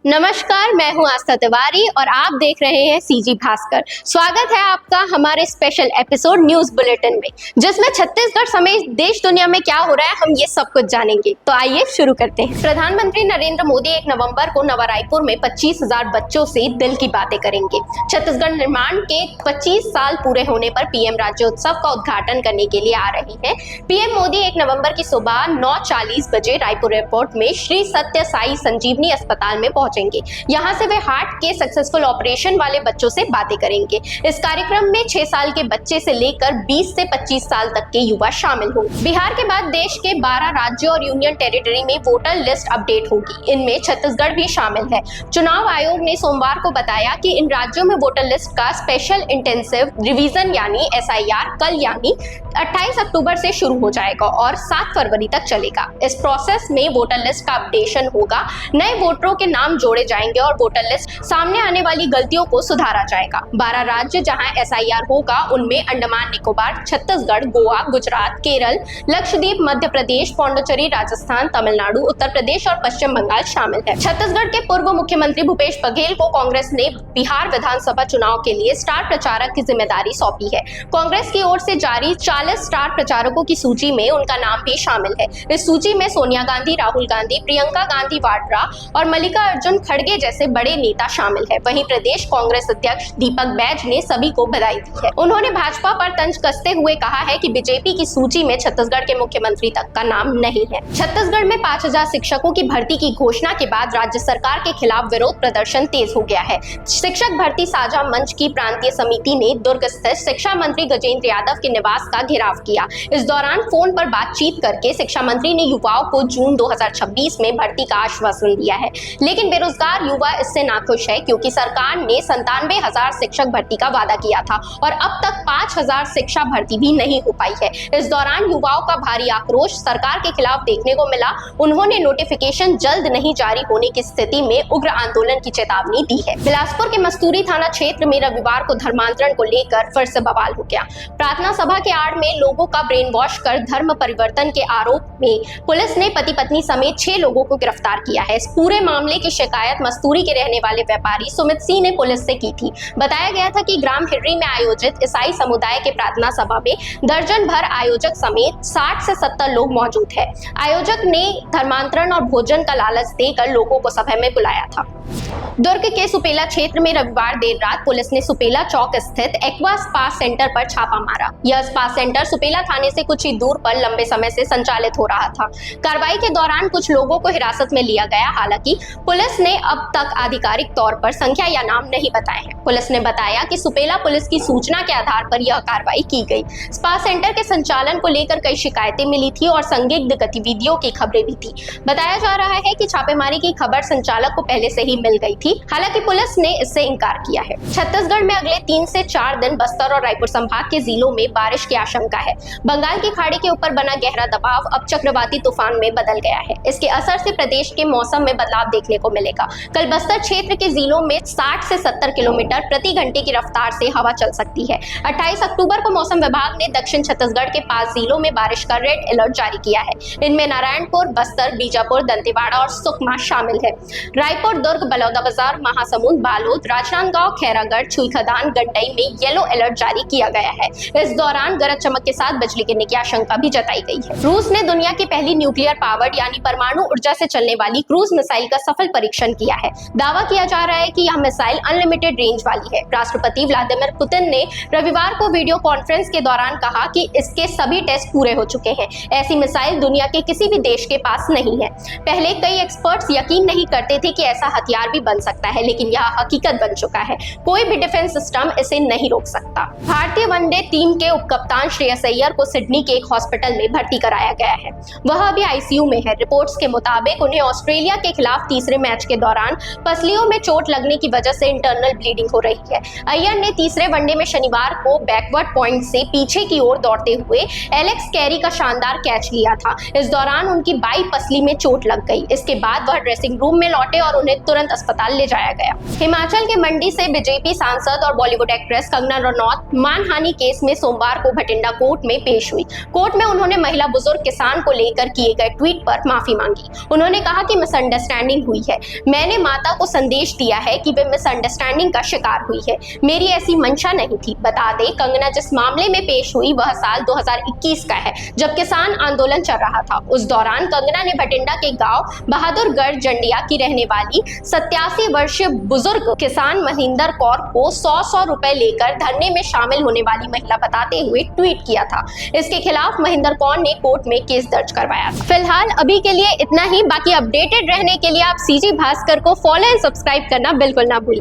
नमस्कार, मैं हूं आस्था तिवारी और आप देख रहे हैं सीजी भास्कर। स्वागत है आपका हमारे स्पेशल एपिसोड न्यूज बुलेटिन में, जिसमें छत्तीसगढ़ समेत देश दुनिया में क्या हो रहा है हम ये सब कुछ जानेंगे। तो आइए शुरू करते हैं। प्रधानमंत्री नरेंद्र मोदी 1 नवंबर को नवा रायपुर में 25,000 बच्चों से दिल की बातें करेंगे। छत्तीसगढ़ निर्माण के 25 साल पूरे होने पर पीएम राज्योत्सव का उद्घाटन करने के लिए आ रहे हैं। पीएम मोदी 1 नवंबर की सुबह 9:40 बजे रायपुर एयरपोर्ट में श्री सत्य साई संजीवनी अस्पताल में पहुंचेंगे। यहाँ से वे हार्ट के सक्सेसफुल ऑपरेशन वाले बच्चों से बातें करेंगे। इस कार्यक्रम में 6 साल के बच्चे से लेकर 20 से 25 साल तक के युवा शामिल होंगे। बिहार के बाद देश के 12 राज्यों और यूनियन टेरिटरी में वोटर लिस्ट अपडेट होगी। इनमें छत्तीसगढ़ भी शामिल है। चुनाव आयोग ने सोमवार को बताया कि इन राज्यों में वोटर लिस्ट का स्पेशल इंटेंसिव रिवीजन यानी SIR कल यानी 28 अक्टूबर से शुरू हो जाएगा और 7 फरवरी तक चलेगा। इस प्रोसेस में वोटर लिस्ट का अपडेशन होगा, नए वोटरों के नाम जोड़े जाएंगे और वोटर लिस्ट सामने आने वाली गलतियों को सुधारा जाएगा। 12 राज्य जहां SIR होगा उनमें अंडमान निकोबार, छत्तीसगढ़, गोवा, गुजरात, केरल, लक्षद्वीप, मध्य प्रदेश, पौंडीचेरी, राजस्थान, तमिलनाडु, उत्तर प्रदेश और पश्चिम बंगाल शामिल है। छत्तीसगढ़ के पूर्व मुख्यमंत्री भूपेश बघेल को कांग्रेस ने बिहार विधानसभा चुनाव के लिए स्टार प्रचारक की जिम्मेदारी सौंपी है। कांग्रेस की ओर से जारी 40 स्टार प्रचारकों की सूची में उनका नाम भी शामिल है। इस सूची में सोनिया गांधी, राहुल गांधी, प्रियंका गांधी वाड्रा और मल्लिकार्जुन खड़गे जैसे बड़े नेता शामिल है। वहीं प्रदेश कांग्रेस अध्यक्ष दीपक बैज ने सभी को बधाई दी है। उन्होंने भाजपा पर तंज कसते हुए कहा है कि बीजेपी की सूची में छत्तीसगढ़ के मुख्यमंत्री तक का नाम नहीं है। छत्तीसगढ़ में 5,000 शिक्षकों की भर्ती की घोषणा के बाद राज्य सरकार के खिलाफ विरोध प्रदर्शन तेज हो गया है। शिक्षक भर्ती साझा मंच की प्रांतीय समिति ने दुर्ग स्थित शिक्षा मंत्री गजेंद्र यादव के निवास का घेराव किया। इस दौरान फोन पर बातचीत करके शिक्षा मंत्री ने युवाओं को जून 2026 में भर्ती का आश्वासन दिया है, लेकिन बेरोजगार युवा इससे नाखुश है क्योंकि सरकार ने 97,000 शिक्षक भर्ती का वादा किया था और अब तक 5,000 शिक्षा भर्ती भी नहीं हो पाई है। इस दौरान युवाओं का भारी आक्रोश सरकार के खिलाफ देखने को मिला। उन्होंने नोटिफिकेशन जल्द नहीं जारी होने की स्थिति में उग्र आंदोलन की चेतावनी दी है। बिलासपुर के मस्तूरी थाना क्षेत्र में रविवार को धर्मांतरण को लेकर फिर से बवाल हो गया। प्रार्थना सभा के आड़ में लोगों का ब्रेन वॉश कर धर्म परिवर्तन के आरोप में पुलिस ने पति पत्नी समेत 6 लोगों को गिरफ्तार किया है। इस पूरे मामले की शिकायत मस्तूरी के रहने वाले व्यापारी सुमित सिंह ने पुलिस से की थी। बताया गया था कि ग्राम हिर्री में आयोजित ईसाई समुदाय के प्रार्थना सभा में दर्जन भर आयोजक समेत 60 से 70 लोग मौजूद है। आयोजक ने धर्मांतरण और भोजन का लालच देकर लोगों को सभा में बुलाया था। दुर्ग के सुपेला क्षेत्र में रविवार देर रात पुलिस ने सुपेला चौक स्थित एक्वा स्पा सेंटर पर छापा मारा। यह स्पा सेंटर सुपेला थाने से कुछ ही दूर पर लंबे समय से संचालित हो रहा था। कार्रवाई के दौरान कुछ लोगों को हिरासत में लिया गया। हालांकि पुलिस ने अब तक आधिकारिक तौर पर संख्या या नाम नहीं बताए हैं। पुलिस ने बताया कि सुपेला पुलिस की सूचना के आधार पर यह कार्रवाई की गई। स्पा सेंटर के संचालन को लेकर कई शिकायतें मिली थी और संदिग्ध गतिविधियों की खबरें भी थी। बताया जा रहा है कि छापेमारी की खबर संचालक को पहले से ही मिल गई थी। हालांकि पुलिस ने इससे इनकार किया है। छत्तीसगढ़ में अगले 3 से 4 दिन बस्तर और रायपुर संभाग के जिलों में बारिश की आशंका है। बंगाल की खाड़ी के ऊपर बना गहरा दबाव अब चक्रवाती तूफान में बदल गया है। इसके असर से प्रदेश के मौसम में बदलाव देखने को मिलेगा। कल बस्तर क्षेत्र के जिलों में 60 से 70 किलोमीटर प्रति घंटे की रफ्तार से हवा चल सकती है। 28 अक्टूबर को मौसम विभाग ने दक्षिण छत्तीसगढ़ के 5 जिलों में बारिश का रेड अलर्ट जारी किया है। इनमें नारायणपुर, बस्तर, बीजापुर, दंतेवाड़ा और सुकमा शामिल है। रायपुर, दुर्ग, बलौदाबाजार, महासमुंद, बालोद, राजनांदगांव, खैरागढ़, छुईखदान, गंडई में येलो अलर्ट जारी किया गया है। इस दौरान गरज चमक के साथ बिजली गिरने की आशंका भी जताई गई है। रूस ने दुनिया की पहली न्यूक्लियर पावर्ड यानी परमाणु ऊर्जा से चलने वाली क्रूज मिसाइल का सफल परीक्षण किया है। दावा किया जा रहा है कि यह मिसाइल अनलिमिटेड रेंज वाली है। राष्ट्रपति व्लादिमीर पुतिन ने रविवार को वीडियो कॉन्फ्रेंस के दौरान कहा कि इसके सभी टेस्ट पूरे हो चुके हैं। ऐसी मिसाइल दुनिया के किसी भी देश के पास नहीं है। पहले कई एक्सपर्ट्स यकीन नहीं करते थे कि ऐसा हथियार भी बन सकता है, लेकिन यह हकीकत बन चुका है। कोई भी डिफेंस सिस्टम इसे नहीं रोक सकता। भारतीय वनडे टीम के उपकप्तान श्रेयस अय्यर को सिडनी के एक हॉस्पिटल में भर्ती कराया गया है। वह अभी आईसीयू में है। रिपोर्ट्स के मुताबिक उन्हें ऑस्ट्रेलिया के खिलाफ तीसरे मैच के दौरान पसलियों में चोट लगने की वजह से इंटरनल ब्लीडिंग हो रही है। अय्यर ने तीसरे वनडे में शनिवार को बैकवर्ड पॉइंट से पीछे की ओर दौड़ते हुए एलेक्स कैरी का शानदार कैच लिया था। इस दौरान उनकी बाई पसली में चोट लग गई। इसके बाद वह ड्रेसिंग रूम में लौटे और उन्हें तुरंत अस्पताल ले जाया गया। हिमाचल के मंडी से बीजेपी सांसद और बॉलीवुड एक्ट्रेस कंगना रनौत मानहानि केस में सोमवार को भटिंडा कोर्ट में पेश हुई। कोर्ट में उन्होंने महिला बुजुर्ग किसान को लेकर किए गए ट्वीट पर माफी मांगी। उन्होंने कहा कि मिसअंडरस्टैंडिंग हुई है, मैंने माता को संदेश दिया है कि वे मिसअंडरस्टैंडिंग का शिकार हुई है, मेरी ऐसी मंशा नहीं थी। बता दें, कंगना जिस मामले में पेश हुई वह साल 2021 का है, जब किसान आंदोलन चल रहा था। उस दौरान कंगना ने भटिंडा के गांव बहादुरगढ़ जंडिया की रहने वाली 87 वर्षीय बुजुर्ग किसान महेंद्र कौर को 100 रुपए लेकर धरने में शामिल होने वाली महिला बताते हुए ट्वीट किया था। इसके खिलाफ महेंद्र कौर ने कोर्ट में केस दर्ज करवाया। फिलहाल अभी के लिए इतना ही। बाकी अपडेटेड रहने के लिए आप सीजी भास्कर को फॉलो एंड सब्सक्राइब करना बिल्कुल ना भूलें।